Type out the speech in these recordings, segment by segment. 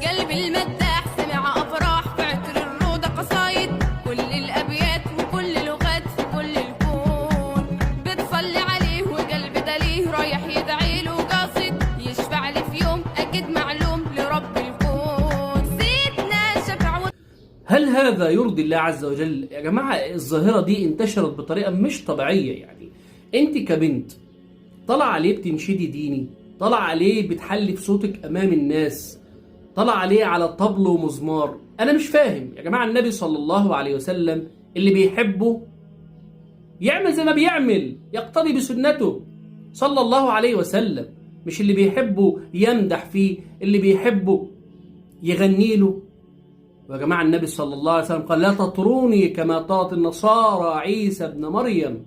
قلبي المداح سمع أفراح في عطر الروضة قصايد، كل الأبيات وكل لغات في كل الكون بتصلي عليه، وقلبي دليه رايح يدعي له قاصد، يشفع لي في يوم أكيد معلوم لرب الكون سيدنا شفع. هل هذا يرضي الله عز وجل؟ يا جماعة الظاهرة دي انتشرت بطريقة مش طبيعية. يعني انت كبنت طلع عليه بتنشدي ديني، طلع عليه بتحلي في صوتك امام الناس، طلع عليه على طبل ومزمار. انا مش فاهم يا جماعة. النبي صلى الله عليه وسلم اللي بيحبه يعمل زي ما بيعمل، يقتدي بسنته صلى الله عليه وسلم. مش اللي بيحبه يمدح فيه، اللي بيحبه يغني له. يا جماعة النبي صلى الله عليه وسلم قال لا تطروني كما طرت النصارى عيسى ابن مريم.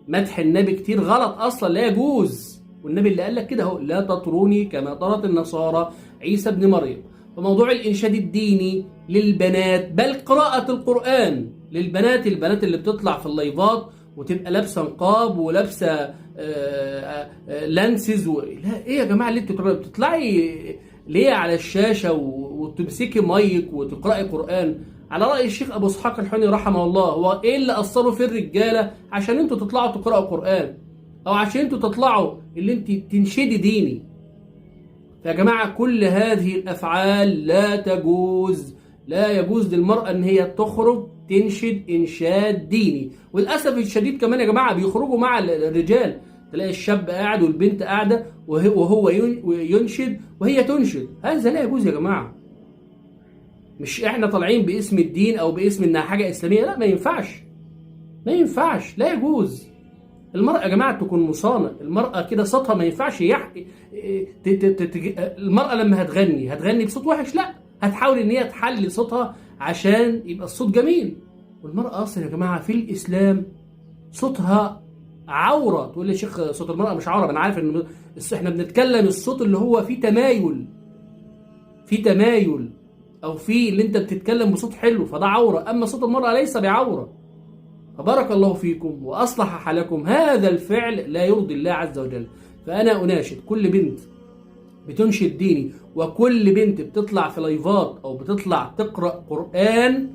مدح النبي كتير غلط اصلا، لا يجوز. والنبي اللي قال لك كده اهو، لا تطروني كما طرت النصارى عيسى ابن مريم. فموضوع الانشاد الديني للبنات، بل قراءة القرآن للبنات، البنات اللي بتطلع في اللايفات وتبقى لابسه نقاب ولابسه لانسز لا ايه يا جماعه اللي انتوا بتطلعي ليه على الشاشه وتمسكي مايك وتقراي قرآن؟ على رأي الشيخ أبو إسحاق الحوني رحمه الله، هو إيه اللي أثروا في الرجالة عشان أنتوا تطلعوا تقرأوا قرآن؟ أو عشان أنتوا تطلعوا اللي أنت تنشدي ديني؟ فيا جماعة كل هذه الأفعال لا تجوز. لا يجوز للمرأة إن هي تخرج تنشد إنشاد ديني. وللأسف الشديد كمان يا جماعة بيخرجوا مع الرجال، تلاقي الشاب قاعد والبنت قاعدة وهو ينشد وهي تنشد. هذا لا يجوز يا جماعة. مش احنا طالعين باسم الدين او باسم انها حاجه اسلاميه، لا ما ينفعش، ما ينفعش، لا يجوز. المراه يا جماعه تكون مصانه، المراه كده صوتها ما ينفعش المراه لما هتغني بصوت وحش، لا هتحاول ان هي تحلي صوتها عشان يبقى الصوت جميل. والمراه اصلا يا جماعه في الاسلام صوتها عوره. تقول لي يا شيخ صوت المراه مش عوره، انا عارف ان احنا بنتكلم الصوت اللي هو فيه تمايل، او في اللي انت بتتكلم بصوت حلو فده عوره، اما صوت المراه ليس بعوره. فبارك الله فيكم واصلح حالكم. هذا الفعل لا يرضي الله عز وجل. فانا اناشد كل بنت بتنشد ديني، وكل بنت بتطلع في لايفات او بتطلع تقرا قرآن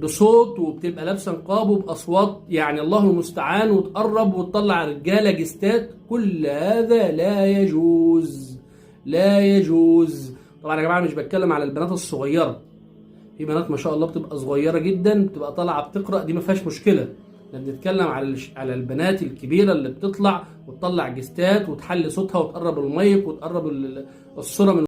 بصوت وبتبقى لابسه نقاب وباصوات يعني الله المستعان، وتقرب وتطلع رجاله جستات، كل هذا لا يجوز، لا يجوز. طبعا يا جماعه مش بتكلم على البنات الصغيره، في بنات ما شاء الله بتبقى صغيره جدا بتبقى طالعه بتقرا، دي ما فيهاش مشكله. احنا بنتكلم على البنات الكبيره اللي بتطلع وتطلع جستات وتحلي صوتها وتقرب المايك وتقرب الصوره من